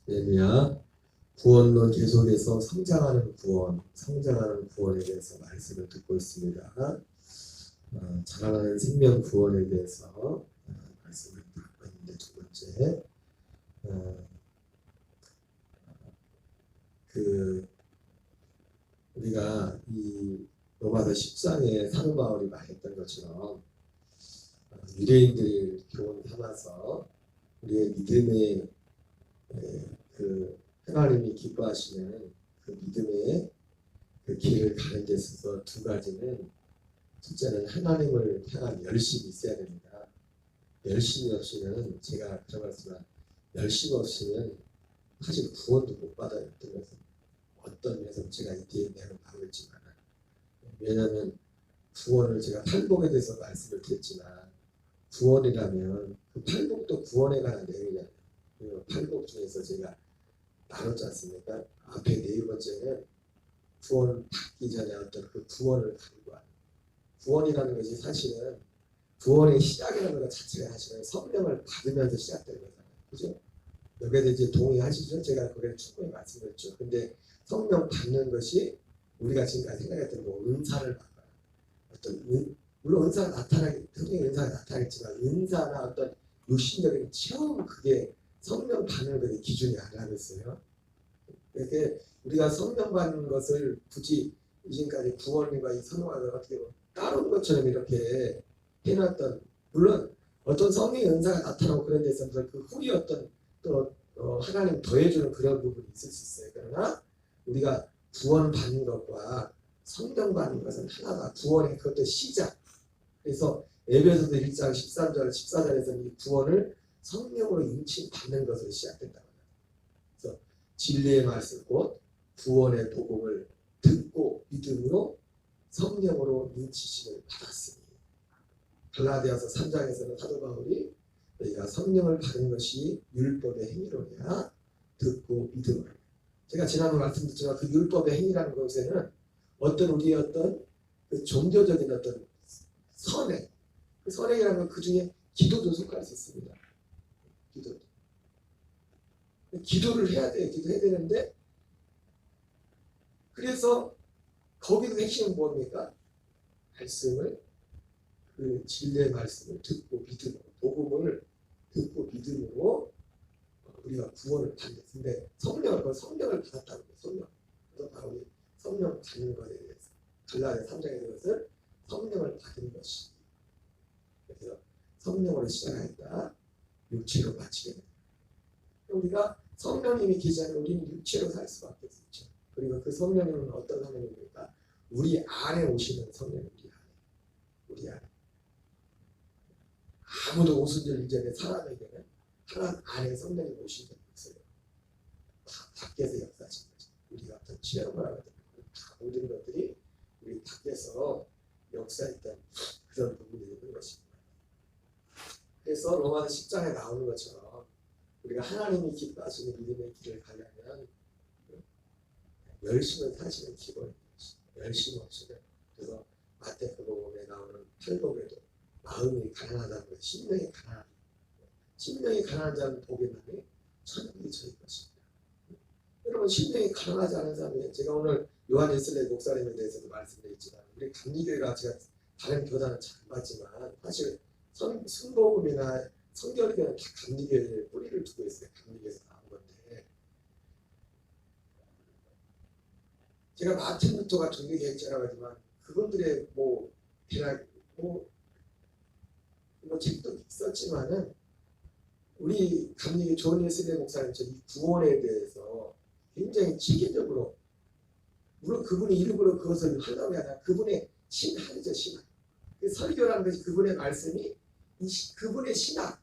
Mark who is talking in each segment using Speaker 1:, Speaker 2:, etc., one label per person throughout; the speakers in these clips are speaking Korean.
Speaker 1: 할렐루야. 구원론 계속해서 성장하는 구원에 대해서 말씀을 듣고 있습니다. 자라나는 생명 구원에 대해서 말씀을 듣고 있는데, 두 번째, 우리가 이 로마서 10장에 사도 바울이 말했던 것처럼 유대인들을 교훈 삼아서 우리의 믿음의 하나님이 기뻐하시는 그 믿음의 그 길을 가는 데 있어서 두 가지는, 첫째는 하나님을 향한 열심이 있어야 됩니다. 열심이 없이는, 제가 그런 말씀을, 열심 없이는 사실 구원도 못 받아요. 어떤 면에서 제가 이 뒤에 내용 나오겠지만, 왜냐하면 구원을, 제가 팔복에 대해서 말씀을 드렸지만, 구원이라면 그 팔복도 구원에 관한 내용이잖아요. 팔복 중에서 제가 나눴지 않습니까? 앞에 네 번째는 구원 받기 전에 어떤 그 구원을 간구하는, 구원이라는 것이 사실은 구원의 시작이라는 것 자체가 사실은 성령을 받으면서 시작되는 거잖아요. 그죠? 여기에 대해 동의하시죠? 제가 그걸 충분히 말씀드렸죠. 근데 성령 받는 것이 우리가 지금까지 생각했던 뭐 은사를 받거나 어떤 물론 은사가 흔히 은사가 나타나겠지만, 은사나 어떤 육신적인 체험, 그게 성령 받는 것의 기준이 아니라면서요. 이렇게 우리가 성령 받는 것을 굳이 이전까지 구원과 이 선언을 어떻게 보면 따른 것처럼 이렇게 해놨던, 물론 어떤 성령의 은사가 나타나고 그런 데 있어서 그 후에 어떤 또 하나님 더해주는 그런 부분이 있을 수 있어요. 그러나 우리가 구원 받는 것과 성령 받는 것은 하나다. 구원의 그것도 시작. 그래서 에베소서 1장 13절 14절에서는 이 구원을 성령으로 인침받는 것으로 시작된다고 합니다. 그래서 진리의 말씀, 곧 구원의 복음을 듣고 믿음으로 성령으로 인치심을 받았으니, 갈라디아서 3장에서는 사도 바울이 너희가 성령을 받은 것이 율법의 행위로냐, 듣고 믿음으로. 제가 지난번 말씀드렸지만 그 율법의 행위라는 것에는 어떤 우리의 어떤 그 종교적인 어떤 선행, 그 선행이라는 건 그 중에 기도도 속할 수 있습니다. 기도를 해야 돼요. 기도해야 되는데, 그래서 거기도 핵심은 뭡니까? 말씀을, 그 진리의 말씀을 듣고 믿음으로, 복음을 듣고 믿음으로 우리가 구원을 받는데, 성령을 받았다는 거예요. 성령. 그래서 바로 성령 받는 것에 대해서 갈라디아 3장의 것을 성령을 받은 것이, 그래서 성령으로 시작하였다, 육체로 마치게 됩니다. 우리가 성령님이 계시하면 우리는 육체로 살 수밖에 없죠. 그리고 그 성령님은 어떤 성령입니까? 우리 안에 오시는 성령, 우리 안에. 아무도 오순절 이전에 사람에게는 하나님 안에 성령이 오신 적이 없어요. 다 밖에서 역사하신 거죠. 우리가 어떤 체험을 하거든요. 다 모든 것들이 우리 밖에서 역사했던 그런 부분이 있는 것입니다. 그래서 로마서 10장에 나오는 것처럼 우리가 하나님이 기뻐하시는 믿음의 길을 가려면 열심을 사시는 기본인 것입니다. 열심 없이는. 그래서 마태복음에 나오는 팔복에도 마음이 가난하다는 것, 심령이 가난한, 심령이 가난한 자는 복이 나니 천국이 저희 것입니다. 여러분, 심령이 가난하지 않은 사람이, 제가 오늘 요한 웨슬레이 목사님에 대해서도 말씀드렸지만, 우리 감리교회가 제가 다른 교단은 잘 맞지만 사실 순복음이나 성결교는 다 감리교회에 뿌리를 두고 있어요. 감리교회에서 나온 건데, 제가 마틴 루터가 종교개혁자라고 하지만 그분들의 대략 책도 있었지만은, 우리 감리교 존 웨슬레이 목사님처럼 이 구원에 대해서 굉장히 체계적으로, 물론 그분이 일부러 그것을 하려고 하지 않아, 그분의 신학이죠, 신학. 그 설교라는 것이 그분의 말씀이 그분의 신학,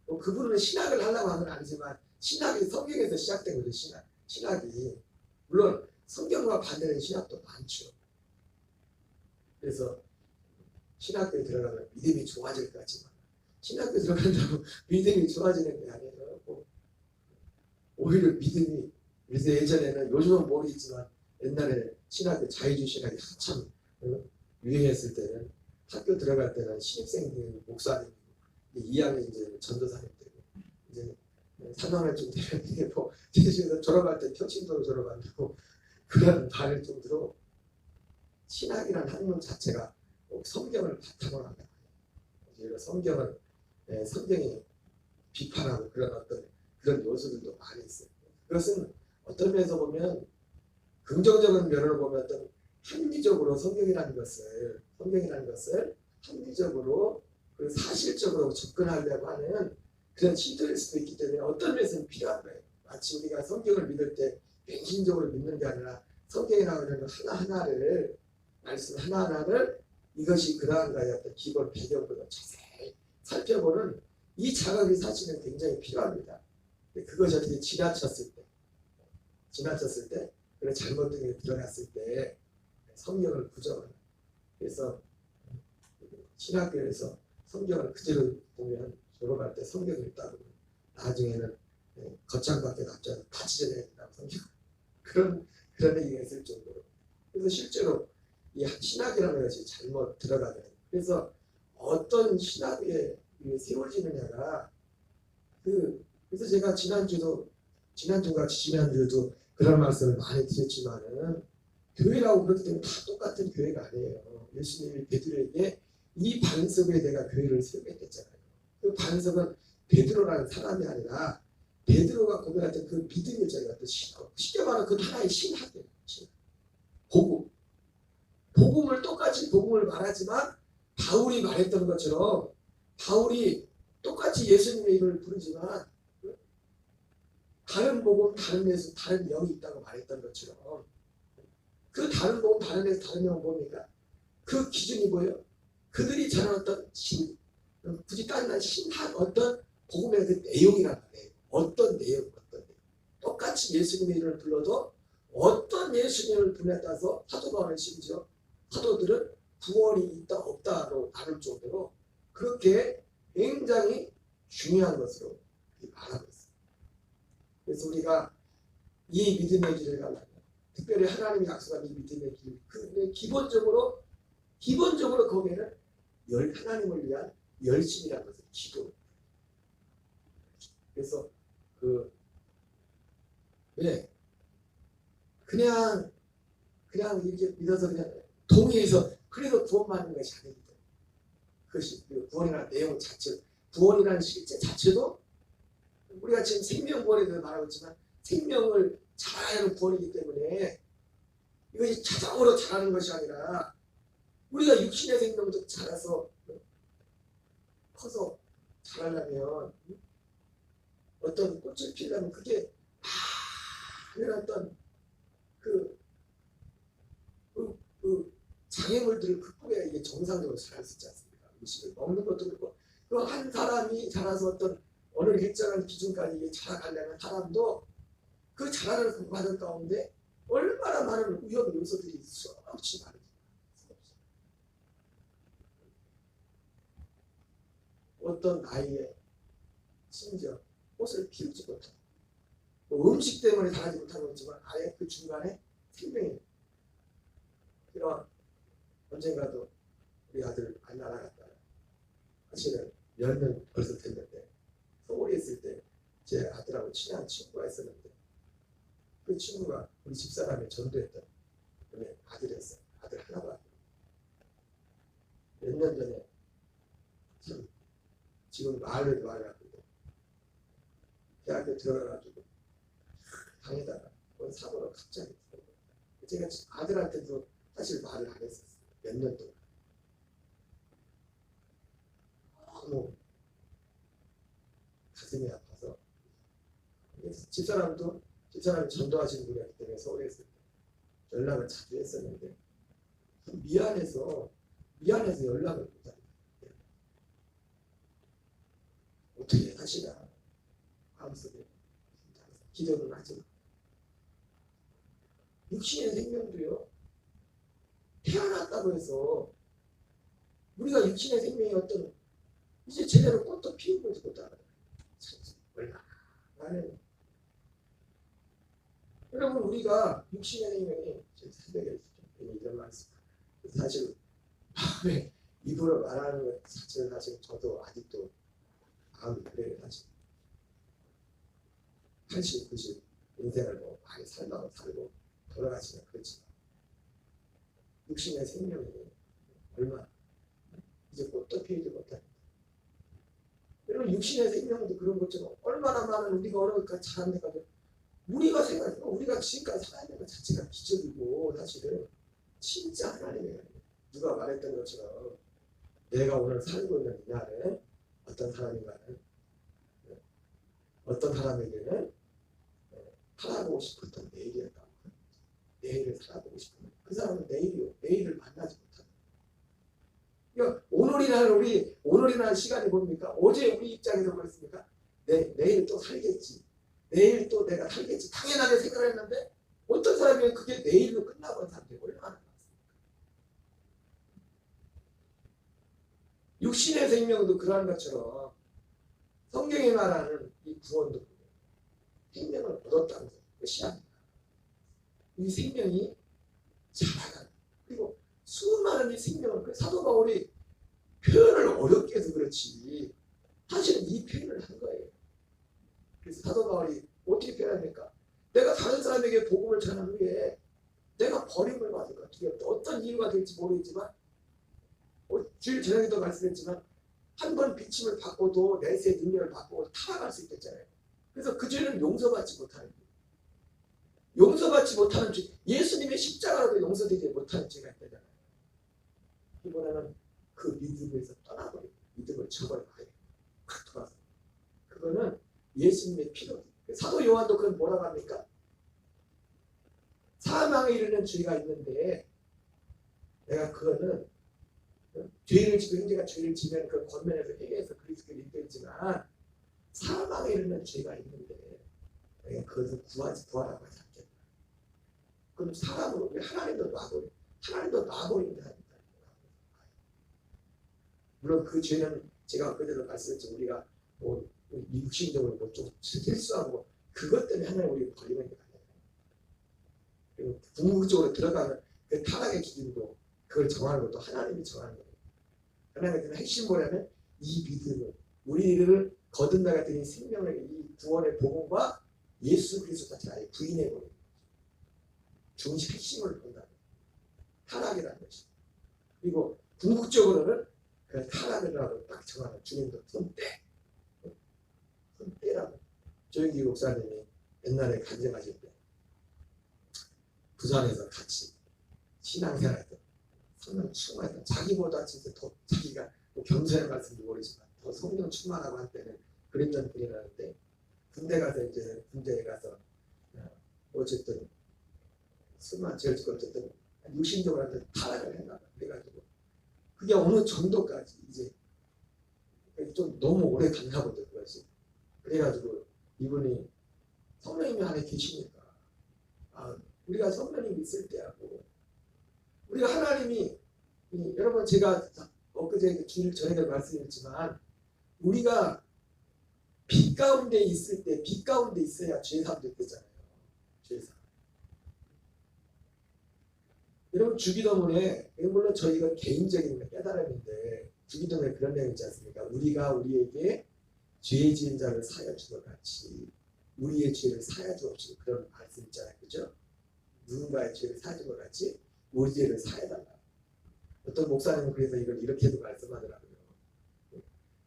Speaker 1: 그분은 신학을 하려고 하는 건 아니지만 신학이 성경에서 시작된 거죠. 신학이 물론 성경과 반대는 신학도 많죠. 그래서 신학교에 들어가면 믿음이 좋아질 것 같지만, 신학교에 들어간다고 믿음이 좋아지는 게 아니에요. 오히려 믿음이, 그래서 예전에는, 요즘은 모르겠지만 옛날에 신학교, 자유주의 신학이 한참 유행했을 때는 학교 들어갈 때는 신입생 목사님 2학년 이제 전도사님 되고, 이제 3학년 좀 되는데 뭐 대신에 졸업할 때 표친도로 졸업한다고 그런 말을 정도로 신학이라는 학문 자체가 성경을 바탕으로 한다. 성경을 성경이 비판하고 그런 어떤 그런 요소들도 많이 있어요. 그것은 어떤 면에서 보면 긍정적인 면으로 보면 어떤 합리적으로 성경이라는 것을 합리적으로 그리고 사실적으로 접근하려고 하는 그런 시도일 수도 있기 때문에 어떤 면에서는 필요한 거예요. 마치 우리가 성경을 믿을 때 맹신적으로 믿는 게 아니라 성경에 나오는 하나하나를 말씀 하나하나를 이것이 그러한가의 어떤 기본 배경부터 자세히 살펴보는 이 작업이 사실은 굉장히 필요합니다. 그것이 어떻게 지나쳤을 때 그런 잘못된 게 들어갔을 때 성경을 부정하는 그래서 신학교에서 성경을 그대로 보면 졸업할 때 성경을 읽다 보면 나중에는 거창밖에 남지 않고 다 찢어내야 된다고 성경 그런 얘기가 있을 정도로 그래서 실제로 이 신학이라는 것이 잘못 들어가면 그래서 어떤 신학에 세워지느냐가 그래서 제가 지난주도 그런 말씀을 많이 드렸지만은 교회라고 그렇기 때문에 다 똑같은 교회가 아니에요. 예수님이 베드로에게 이 반석에 내가 교회를 세우겠댔잖아요. 그 반석은 베드로라는 사람이 아니라 베드로가 고백했던 그 믿음의 자리가 또 쉽게 말하면 그 하나의 신학이에요. 복음을 똑같이 복음을 말하지만 바울이 말했던 것처럼 바울이 똑같이 예수님의 이름을 부르지만 다른 복음, 다른 예수, 다른 영이 있다고 말했던 것처럼 그 다른 복음, 다른 예수, 다른 영은 뭡니까? 그 기준이 뭐예요? 그들이 전한 어떤 굳이 따지면 신학 어떤 복음의 그 내용이란 말이에요. 어떤 내용. 똑같이 예수님의 이름을 불러도 어떤 예수님을 분에 따라서 사도바울은 심지어 사도들은 구원이 있다 없다로 나눌 정도로 그렇게 굉장히 중요한 것으로 말하고 있습니다. 그래서 우리가 이 믿음의 길을 가려면 특별히 하나님이 약속한 이 믿음의 길, 그 기본적으로 거기에는 하나님을 위한 열심이라는 것을 기도. 그래서 그냥 이렇게 믿어서 그냥 동의해서 그래도 구원받는 것이 아닙니다. 그것이 구원이라는 내용 자체, 구원이라는 실제 자체도 우리가 지금 생명구원에 대해서 말하고 있지만 생명을 자라는 구원이기 때문에 이것이 자동으로 자라는 것이 아니라 우리가 육신의 생명도 자라서 커서 자라려면 어떤 꽃을 피우려면 그게 많은 어떤 장애물들을 극복해야 이게 정상적으로 자랄 수 있지 않습니까? 음식을 먹는 것도 그렇고 그 한 사람이 자라서 어떤 어느 일정한 기준까지 이게 자라가려면 사람도 그 자라는 그 과정 가운데 얼마나 많은 위험 요소들이 수없이 많은지 어떤 나이에 심지어 꽃을 피우지 못하고 음식 때문에 자라지 못하고 있지만 아예 그 중간에 생명이 이런 언젠가도 우리 아들 안 날아갔다. 사실은 몇 년 벌써 됐는데 서울에 있을 때 제 아들하고 친한 친구가 있었는데 그 친구가 우리 집사람이 전도했던 아들이었어요. 아들 하나가 몇 년 전에 참 지금 마을에도 와가지고 대학교 들어가가지고 방에다가 사고로 갑자기 제가 아들한테도 사실 말을 안 했었어요. 몇 년 동안 너무 가슴이 아파서 집사람이 전도하시는 분이었기 때문에 서울에 있을 때 연락을 자주 했었는데 미안해서 연락을 못합니다. 어떻게 하시나 마음속에 기도는 하지만 육신의 생명도요 태어났다고 해서 우리가 육신의 생명이 어떤 이제 제대로 꽃도 피우고 있지 못하는 얼마나 많은 여러분 우리가 육신의 생명이 새벽에 이런 말씀 사실 마음에 입으로 말하는 것 자체는 사실 저도 아직도 마음이 그래요 사실 80, 90 인생을 뭐 많이 살다가 살고 돌아가시면 그렇지만 육신의 생명이 얼마 이제 꽃도 피우지 못합니다. 여러분 육신의 생명도 그런 것처럼 얼마나 많은 우리가 어려울까 잘한 데가 우리가 생각해 우리가 지금까지 살아있는 것 자체가 기적이고 사실은 진짜 하나님의 누가 말했던 것처럼 내가 오늘 살고 있는 이 날은 어떤 사람인가는 어떤 사람에게는 살아보고 싶었던 내일이었다. 내일을 살아보고 싶은 그 사람은 내일을 만나지 못한다. 그러니까 오늘이라는 시간이 뭡니까? 어제 우리 입장에서 그랬습니까? 내일 또 살겠지. 내일 또 내가 살겠지. 당연하게 생각을 했는데 어떤 사람이 그게 내일로 끝나버린 사람들이 얼마나 많습니까? 육신의 생명도 그러한 것처럼 성경이 말하는 이 구원도 생명을 얻었다는 것이 아닙니다. 이 생명이 자라가는 그리고 수많은 이 생명을 사도 바울이 표현을 어렵게 해서 그렇지 사실은 이 표현을 한 거예요. 그래서 사도 바울이 어떻게 표현합니까? 내가 다른 사람에게 복음을 전한 후에 내가 버림을 받을 것 같아요. 어떤 이유가 될지 모르겠지만 주일 저녁에도 말씀했지만 한 번 비침을 받고도 내세의 능력을 받고 타락할 수 있겠잖아요. 그래서 그 죄는 용서받지 못하는 거예요. 용서받지 못하는 죄, 예수님의 십자가로도 용서되지 못하는 죄가 있다잖아요. 이번에는 그 믿음에서 떠나버리고 믿음을 저버려야 해요. 확 돌아서. 그거는 예수님의 피로. 사도 요한도 그건 뭐라고 합니까? 사망에 이르는 죄가 있는데 내가 그거는 죄를 지고 형제가 죄를 지면 그 권면에서 회개해서 그리스도를 인도했지만 사망에 이르는 죄가 있는데 내가 그것을 구하라고 하지 않겠다. 그럼 사람으로 하나님도 놔버린다. 물론 그 죄는 제가 그대로 말씀했죠. 우리가 뭐 육신적으로 뭐 좀 실수하고 그것 때문에 하나님 우리를 버리는 게 아니에요. 그리고 궁극적으로 들어가는 그 타락의 기준도 그걸 정하는 것도 하나님이 정하는 거예요. 하나님의 핵심 뭐냐면 이 믿음을 우리를 거듭나 같은 이 생명의 이 구원의 복음과 예수 그리스도 자체를 아예 부인해버리는 거죠. 중심 핵심을 본다는 타락이라는 것이. 그리고 궁극적으로는 그 타락이라고 딱 정하는 주님도 손떼라고. 조영기 목사님이 옛날에 간증하실 때 부산에서 같이 신앙생활했던 성령 충만했던 자기보다 진짜 더 자기가 뭐 겸손한 말씀인지 모르지만 더 성령 충만하고 한 때는 그랬던 분이라는데 군대에 가서 어쨌든 술만 제일 죽고 어쨌든 육신적으로 타락을 했나 봐. 그래가지고 그게 어느 정도까지 이제 좀 너무 오래 갔나 보죠 그것이. 그래가지고 이분이 성령님이 안에 계시니까 우리가 성령님이 있을 때하고 우리가 하나님이 여러분 제가 엊그제 주일 전에 말씀드렸지만 우리가 빛 가운데 있을 때 빛 가운데 있어야 죄사함 됐잖아요. 죄사함. 여러분 주기도문에 물론 저희가 개인적인 깨달음인데 주기도문에 그런 내용 있지 않습니까? 우리가 우리에게 죄 지은 자를 사하여 주것 같이 우리의 죄를 사하여 주옵시고 그런 말씀 있잖아요. 그죠? 누군가의 죄를 사하여 준 것 같이 우리 죄를 사해달라. 어떤 목사님은 그래서 이걸 이렇게도 말씀하더라고요.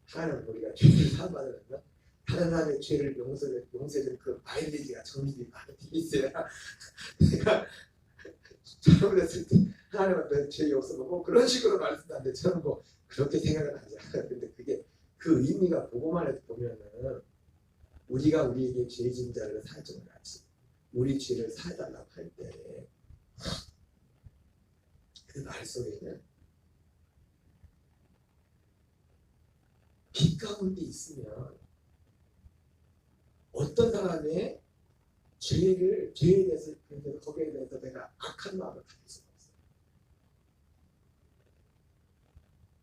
Speaker 1: 하나님 우리가 죄를 사함받으려면 다른 사람의 죄를 용서해주는 그 마일리지가 정립이 많이 있어야 내가 잘못했을 때 하나님한테 죄 용서하고 그런 식으로 말씀하는데 저는 뭐 그렇게 생각은 하지 않아요. 근데 그게 그 의미가 보고만 해도 보면은 우리가 우리에게 죄 지은 자를 사할 줄 같이 우리 죄를 사해달라고 할 때 그 말 속에는 빛 가운데 있으면 어떤 사람의 죄에 대해서 거기에 대해서 내가 악한 마음을 가질 수가 없어요.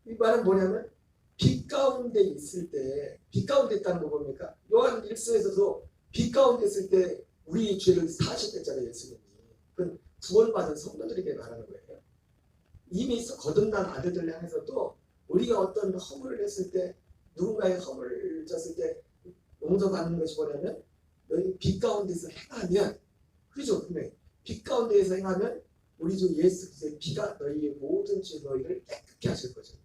Speaker 1: 이 말은 뭐냐면 빛 가운데 있을 때 빛 가운데 있다는 거 뭡니까? 요한 1서에서도 빛 가운데 있을 때 우리 죄를 사하셨댔잖아요. 예수님이. 그건 구원받은 성도들에게 말하는 거예요. 이미 거듭난 아들들 향해서도 우리가 어떤 허물을 했을 때 누군가의 허물을 졌을 때 용서받는 것이 뭐냐면 너희 빛 가운데서 행하면, 그죠? 분명히 빛 가운데에서 행하면 우리 주 예수 그리스도의 피가 너희의 모든 죄 너희를 깨끗게 하실 거죠.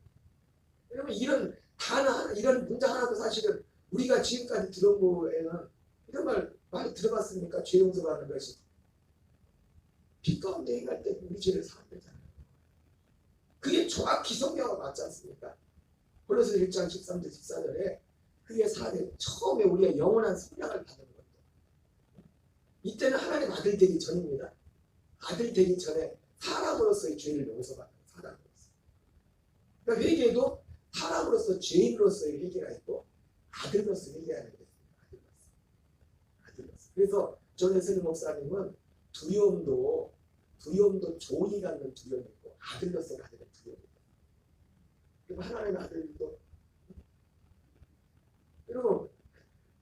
Speaker 1: 왜냐면 이런 단어, 이런 문장 하나도 사실은 우리가 지금까지 들은 거에는 이런 말 많이 들어봤으니까 죄 용서받는 것이 빛 가운데 행할 때 우리 죄를 사한다잖아요. 그게 정확히 성경과 맞지 않습니까? 고린도서 1장 13절 14절에 그게 사대 처음에 우리가 영원한 성량을 받는 것도 이때는 하나님 아들 되기 전입니다. 아들 되기 전에 사람으로서의 죄를 용서받는 사람으로서. 그러니까 회개도 사람으로서 죄인으로서의 회개가 있고 아들로서 회개하는 게 있습니다. 아들로서. 그래서 존 목사님은 두려움도 종이 갖는 두려움이 있고 아들로서 가지는 두려움이 있고 그리고 하나님의 아들도 그리고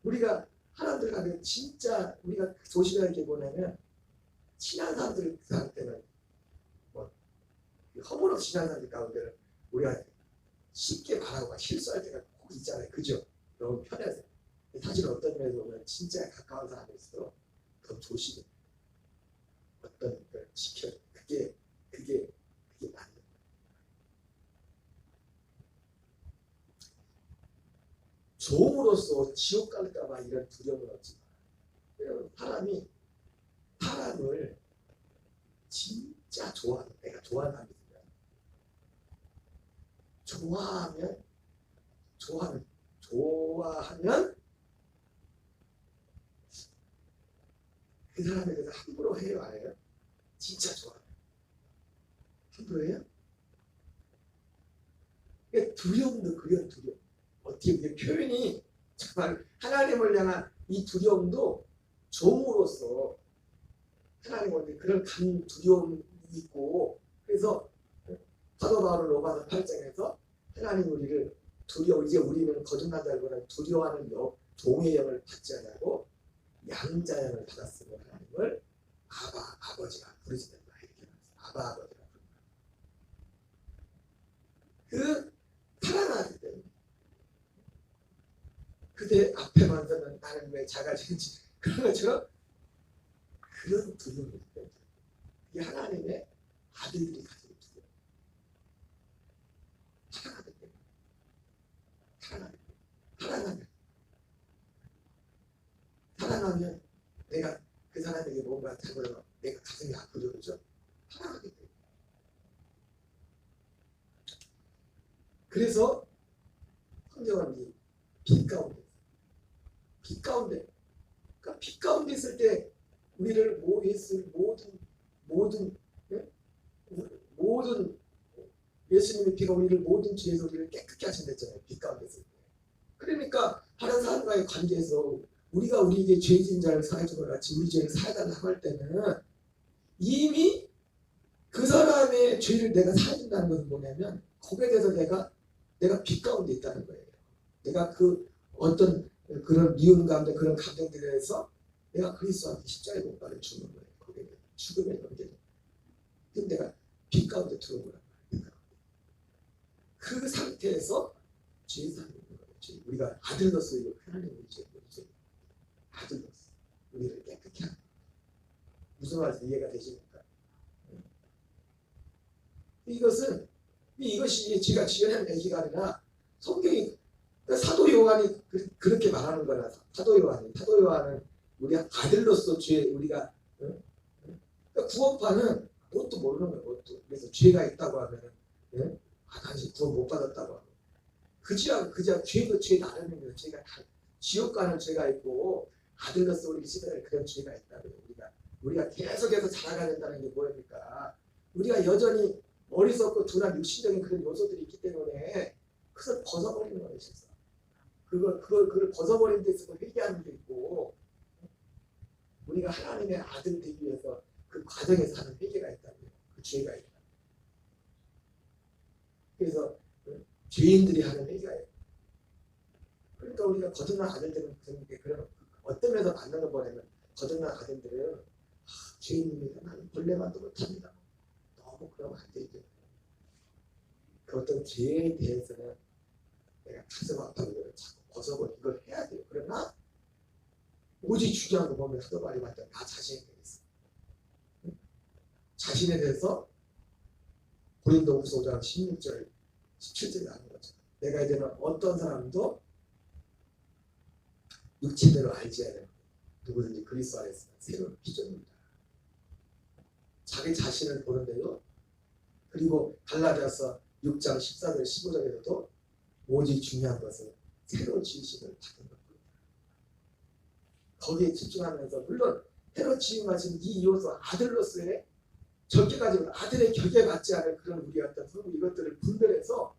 Speaker 1: 우리가 하나님들 가면 진짜 우리가 조심하게 보내면 친한 사람들한테는 뭐 허물없이 친한 사람들 가운데는 우리가 쉽게 말하고 실수할 때가 꼭 있잖아요. 그죠? 너무 편해서. 사실 어떤 면에서 보면 진짜 가까운 사람일수록 더 조심해. 어떤 걸 지켜. 그게 맞는 거예요. 종으로서 지옥 갈까봐 이런 두려움을 얻지 마. 사람을 진짜 좋아하는, 내가 좋아하는 사람이 있으면 좋아하면 그 사람에 대해서 함부로 해요, 안 해요? 진짜 좋아해요. 함부로 해요? 그러니까 두려움도 그런 두려움. 어떻게 보면 표현이 정말 하나님을 향한 이 두려움도 종으로서 하나님한테 그런 두려움이 있고 그래서 사도 바울 로마서 8장에서 하나님 우리를 이제 우리는 거듭난 자들보다 두려워하는 종의 영을 받지 않고 양자형을 받았으며 하나님을 아버지가 부르지 된다 이렇게 말했어요. 아버지가 부른다. 살아나기 때문에 그대 앞에만 서면 나는 왜 작아지는지 그런 것처럼 그런 두려움이 있거든요. 이게 하나님의 아들들이 가지고 두려움. 사랑하기 때문에 사랑하면 내가 그 사람에게 뭔가 잘못하면 내가 가슴이 아프죠. 그렇죠? 사랑하기 때문에. 그래서 성경은 빛 가운데 그러니까 빛 가운데 있을 때 우리를 모든 예수님의 피가 우리를 모든 죄에서 우리를 깨끗게 하신댔잖아요. 빛 가운데 있을 때. 그러니까 다른 사람과의 관계에서 우리가 우리에게 죄진 자를 사해준 것 같이 우리 죄를 사해달라고 할 때는 이미 그 사람의 죄를 내가 사해준다는 것은 뭐냐면 거기에 대해서 내가 빛 가운데 있다는 거예요. 내가 그 어떤 그런 미움 가운데 그런 감정들에 대해서 내가 그리스도한테 십자가에 못 박혀 죽는 거예요. 거기에 죽음의 관계죠. 그럼 내가 빛 가운데 들어온 거란 말이에요. 그 상태에서 죄 사는 거예요. 우리가 아들로서 이거 하나님의 죄 아들로서 우리를 깨끗게 하는 거예요. 무슨 말인지 이해가 되십니까? 이것이 제가 지어낸 얘기가 아니라 성경이 사도 요한이 그렇게 말하는 거라. 사도 요한은 우리가 아들로서 우리가 그러니까 구원파는 뭣도 모르는 거예요. 뭣도. 그래서 죄가 있다고 하면은 당신 구원 못 받았다고 하고 그지야 죄도 죄 나름인 거예요. 죄가 다 지옥 가는 죄가 있고 아들로서 우리 시대에 그런 죄가 있다고요. 우리가 계속해서 자라가야 된다는 게 뭐입니까? 우리가 여전히 어리석고 둔한 육신적인 그런 요소들이 있기 때문에 그걸 벗어버리는 거예요. 진짜. 그걸 벗어버리는 데 있어서 회개하는 게 있고 우리가 하나님의 아들 되기 위해서 그 과정에서 하는 회개가 있다고요. 그 죄가 있다. 그래서 죄인들이 하는 회개가 있다. 그러니까 우리가 거듭난 아들들은 그런 어떤 면에서 받는 거 보냐면 거듭난 아들들은 죄인입니다. 나는 본래만도 못합니다. 너무 그러면 안 되죠. 그 어떤 죄에 대해서는 내가 가슴 아파서 자꾸 벗어버리고 이걸 해야 돼요. 그러나 오직 중요한 거 보면 하도 많이 봤던 나 자신에 대해서, 자신에 대해서 고린도후서 5장 16절 17절에 하는 거죠. 내가 이제는 어떤 사람도 육체대로 알지 않아요. 누구든지 그리스도 안에 있으면 새로운 피조물이다. 자기 자신을 보는데요. 그리고 갈라디아서 6장 14절 15절에서도 오직 중요한 것은 새로운 지으심을 받는 겁니다. 거기에 집중하면서 물론 새로 지음하신 이 요소 아들로서의 적게까지 아들의 격에 맞지 않은 그런 우리 어떤 성부 이것들을 분별해서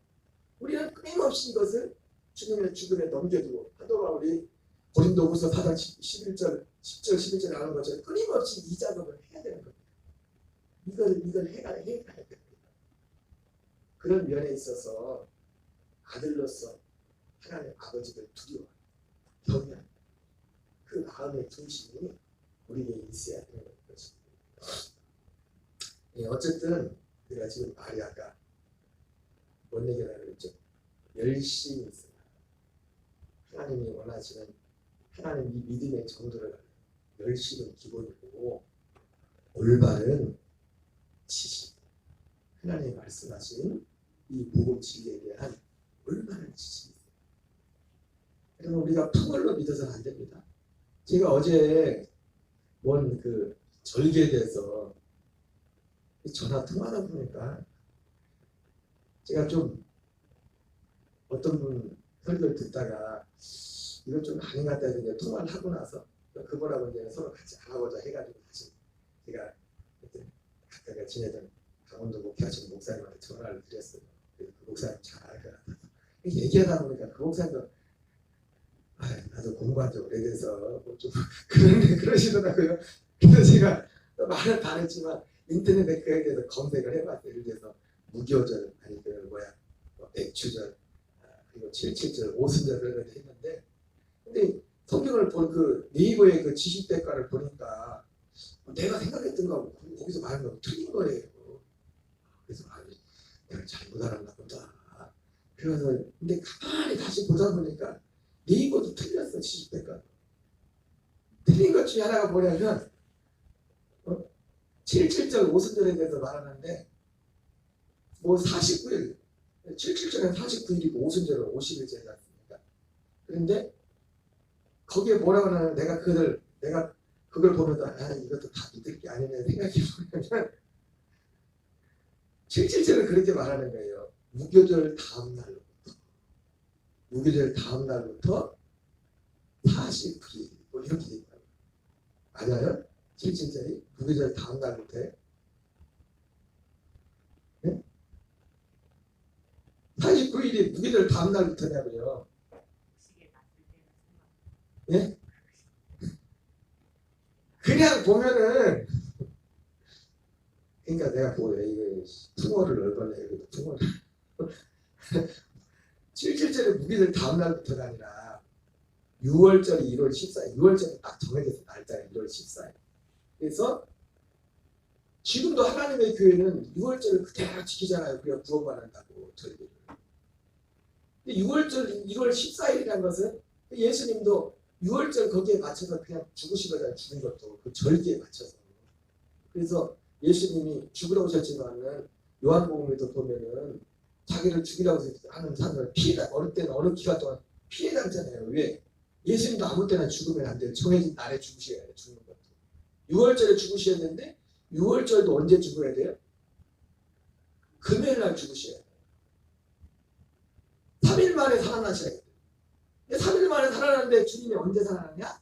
Speaker 1: 우리는 끊임없이 이것을 주님의 죽음에 넘겨두고 한동안 우리 고린도후서 4장 11절 10절 11절에 나오는 것처럼 끊임없이 이 작업을 해야 되는 겁니다. 이걸 해가야 됩니다. 그런 면에 있어서 아들로서 하나님 아버지를 두려워 경외하는 그 마음의 중심이 우리에게 있어야 되는 것입니다. 어쨌든 우리가 지금 말이 아까 뭔 얘기를 하려고 했죠? 열심히 있어요. 하나님이 원하시는 하나님 이 믿음의 정도를 열심은 기본이고 올바른 지식, 하나님이 말씀하신 이 복음 진리에 대한 올바른 지식이 있어요. 그러면 우리가 풍월로 믿어서는 안 됩니다. 제가 어제 뭔 그 절기에 대해서 전화 통화하다 보니까 제가 좀 어떤 분 설교를 듣다가 이건 좀 아닌 것 같다 해서 통화를 하고 나서 그분하고 이제 서로 같이 알아보자 해가지고 다시 제가 그때 각각 지내던 강원도 목회하시는 목사님한테 전화를 드렸어요. 그래서 그 목사님 잘 알 것 같아서 얘기하다 보니까 그 목사님도 나도 공부한 지 오래돼서 좀 그러시더라고요. 그래서 제가 말은 다 했지만 인터넷에 그에 대해서 검색을 해봤어요. 예를 들어서 무교절 아니 그 뭐야 백주절 그리고 77절 오순절 그런 걸 했는데 근데 성경을 본 그 네이버의 그 지식 대가를 보니까 내가 생각했던 거하고 거기서 말하는 거 틀린 거예요. 그래서 내가 잘못 알았나 보다. 그래서 근데 가만히 다시 보다 보니까 네이버도 틀렸어. 지식 대가 틀린 것 중에 하나가 뭐냐면 77절 오순절에 대해서 말하는데 뭐 49일 77절은 49일이고 오순절은 50일째지 않습니까? 그런데 거기에 뭐라고 하냐면 내가 그걸 보면서 이것도 다 믿을 게 아니네 생각해 보면 77절은 그렇게 말하는 거예요. 무교절 다음 날부터 49일 뭐 이렇게 돼 있다고. 맞아요? 77절이 무교절 다음 날부터 해? 네? 49일이 무교절 다음 날부터냐고요. 예? 그냥 보면은 그러니까 내가 뭐야 이거 풍어를 얼마나 해도 풍어를 77절에 무교절 다음 날부터가 아니라 6월절이 1월 14일 6월절이 딱 정해져서 날짜가 1월 14일 그래서 지금도 하나님의 교회는 6월절을 그대로 지키잖아요. 우리가 구원받는다고 절기를. 6월절 1월 14일이라는 것은 예수님도 6월절 거기에 맞춰서 그냥 죽으시거나 죽은 것도 그 절기에 맞춰서. 그래서 예수님이 죽으러 오셨지만은 요한복음에도 보면은 자기를 죽이라고 하는 사람을 피해 어느 때는 어느 기간 동안 피해 당잖아요. 왜? 예수님도 아무 때나 죽으면 안 돼요. 정해진 날에 죽으셔야 돼요. 죽는 것도. 6월절에 죽으셨는데 6월절도 언제 죽어야 돼요? 금요일 날 죽으셔야 돼요. 3일 만에 살아나셔야 돼요. 3일 만에 살아났는데 주님이 언제 살아났냐?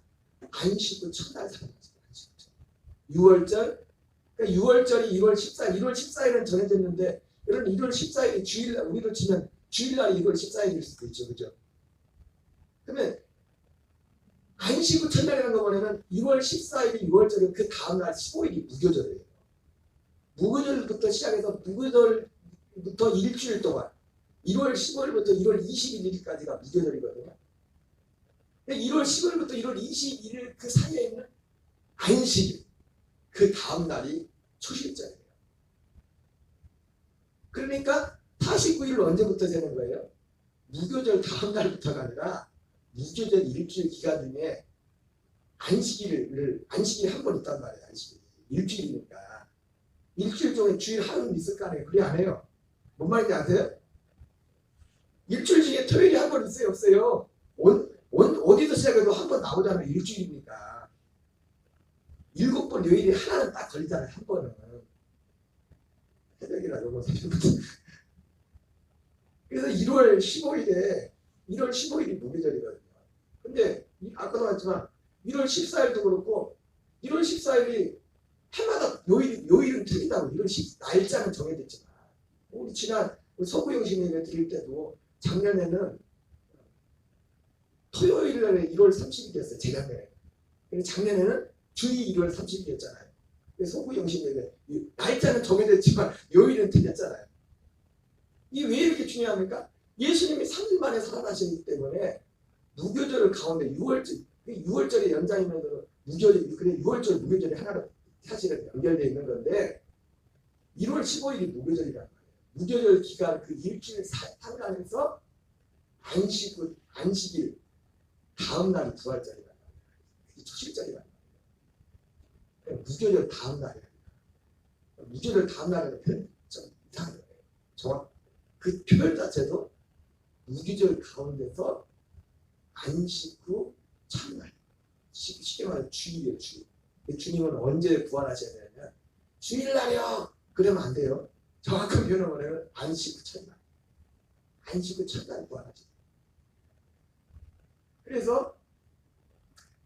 Speaker 1: 안식 후 첫날 살아났어요. 6월절. 그러니까 6월절이 1월 14일. 1월 14일은 정해졌는데 여러분 1월 14일이 주일날 우리로 치면 주일날이 1월 14일일 수도 있죠. 그죠? 그러면 안식 후 첫날이라는 거 뭐냐면 1월 14일이 6월절이고 그 다음날 15일이 무교절이에요. 무교절부터 시작해서 무교절부터 일주일 동안 1월 15일부터 1월 21일까지가 무교절이거든요. 1월 15일부터 1월 21일 그 사이에 있는 안식일 그 다음날이 초실절이에요. 그러니까 49일로 언제부터 되는 거예요? 무교절 다음날부터가 아니라 무교절 일주일 기간 중에 안식일이 한 번 있단 말이에요. 안식일 일주일이니까 일주일 중에 주일 하루는 있을 거 아니에요. 그래 안 해요? 뭔 말인지 아세요? 일주일 중에 토요일이 한 번 있어요, 없어요? 어디서 시작해도 한 번 나오잖아요. 일주일이니까 7번 요일이 하나는 딱 걸리잖아요. 한 번은 새벽이라 너무 새벽부터. 그래서 1월 15일이 무교절이거든요. 근데 아까도 말했지만 1월 14일도 그렇고 1월 14일이 해마다 요일은 틀리다고. 1월 10 날짜는 정해졌지만 우리 지난 서구영신 예배 드릴 때도 작년에는 토요일 날에 1월 30일이었어요. 재작년에. 작년에는 주일 1월 30일이었잖아요. 서구영신 예배 날짜는 정해졌지만 요일은 틀렸잖아요. 이게 왜 이렇게 중요합니까? 예수님이 3일 만에 살아나시기 때문에 무교절 가운데 6월절의 연장이면서 그래 6월절 무교절이 하나로 사실은 연결되어 있는 건데 1월 15일이 무교절이란 말이에요. 무교절 기간 그 일주일 상간에서 안식일 다음 날이 부활절이란 말이에요. 그게 초실절이란 말이에요. 무교절 다음 날이에요. 무교절 다음 날에는 좀 이상한 거예요. 정확 그 표현 자체도 무교절 가운데서 안식 후 첫날 쉽게 말하면 주일이에요. 주일. 주님은 언제 부활하셔야 되냐면 주일날이요. 그러면 안 돼요. 정확한 표현을 말하면 안식 후 첫날. 안식 후 첫날 부활하셔야 돼요. 그래서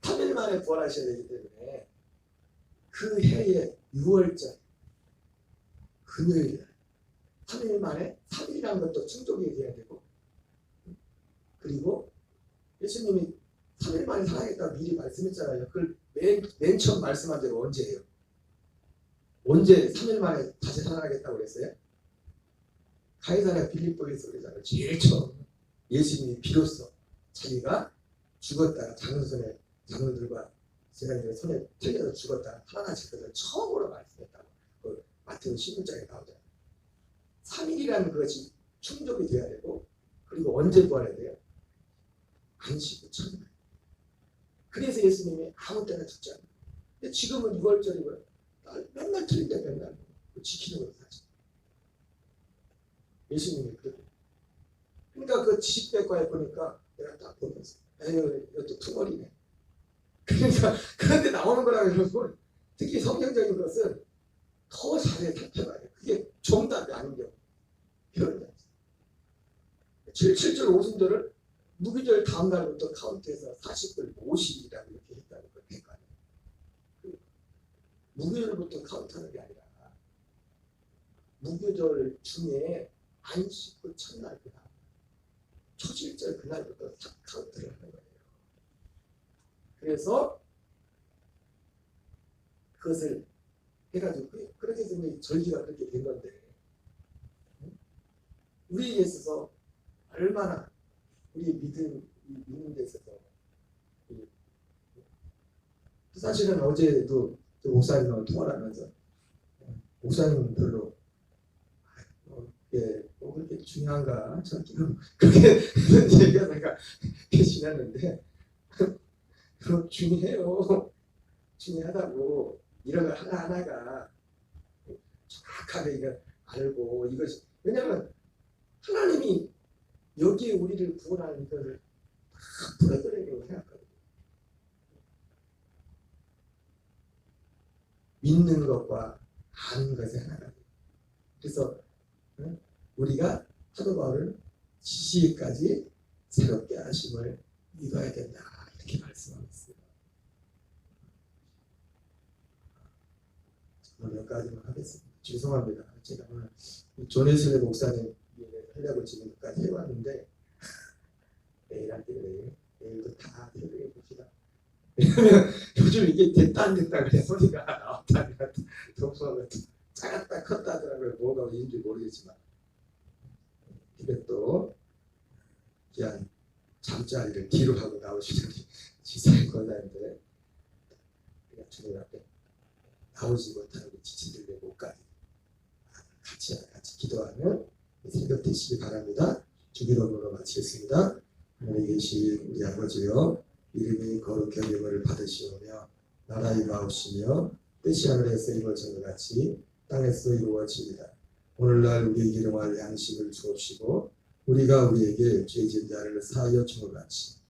Speaker 1: 3일 만에 부활하셔야 되기 때문에 그 해의 6월절 금요일날 3일 만에 3일이라는 것도 충족이 돼야 되고 그리고 예수님이 3일 만에 살아나겠다고 미리 말씀했잖아요. 그걸 맨 처음 말씀한 대로 언제예요? 언제 3일 만에 다시 살아나겠다고 그랬어요? 가이사랴 빌립보에서 그러잖아요. 제일 처음 예수님이 비로소 자기가 죽었다가 장로들과 제자들의 손에 틀려서 죽었다가 살아나실 것을 처음으로 말씀했다고 그 마태복음 16장에 나오잖아요. 3일이라는 것이 충족이 돼야 되고 그리고 언제 부활해야 돼요? 안식 후 첫날. 그래서 예수님이 아무 때나 죽지 않아요. 근데 지금은 6월절이고 맨날 틀린데 맨날 지키는 거예요. 사실. 예수님이 그래요. 그러니까 그 지식백과에 보니까 내가 딱 보면서 에휴 이것도 투머리네. 그러니까 그런데 나오는 거라고 여러분 특히 성경적인 것은 더 자세히 살펴봐야 돼요. 그게 정답이 아닌 경우 표현이 없어요. 7절 5순절을 무교절 다음 날부터 카운트해서 40을 50이라고 이렇게 했다는 걸 헷갈려요. 무교절부터 카운트하는 게 아니라 무교절 중에 안식 후 첫날 그날 초실절 그날부터 카운트를 하는 거예요. 그래서 그것을 해가지고 그렇게 해서 절기가 그렇게 된 건데 우리에게 있어서 얼마나 우리 믿는 데 있어서 사실은 어제도 목사님하고 통화를 하면서 목사님은 별로 그렇게 중요한가 저기는 그렇게 얘기하다가 지났는데 그럼 중요해요. 중요하다고 이런 거 하나하나가 정확하게 이거 알고 이것이 왜냐하면 하나님이 여기에 우리를 구원하는 것을 다 풀어드리려고 생각하거든요. 믿는 것과 아는 것이 하나가 돼요. 그래서 우리가 사도 바울은 지식까지 새롭게 하심을 믿어야 된다 이렇게 말씀하고 있어요. 오늘 여기까지만 하겠습니다. 죄송합니다. 제가 오늘 존에슬레 목사님 하려고 지금까지 해왔는데 내일한테 그래요. 내일도 다 새벽에 봅시다. 왜냐면 요즘 이게 됐다 안 됐다 그래 소리가 나왔다 안 나왔다 동서가 작았다 컸다 하더라고요. 뭐가 어딘지 모르겠지만 이게 또 그냥 잠자리를 뒤로 하고 나오시더니 지사의 권사인데 그냥 주님 앞에 나오지 못하는 지체들의 목까지 같이 기도하면 새벽 되시기 바랍니다. 주기도문으로 마치겠습니다. 하늘에 계신 우리 아버지요 이름이 거룩히 여김을 받으시오며 나라의 마옵시며 뜻이 하늘에서 이루어진 것 같이 땅에서도 이루어집니다. 오늘날 우리에게 일용할 양식을 주옵시고 우리가 우리에게 죄진 자를 사하여 준 것 같이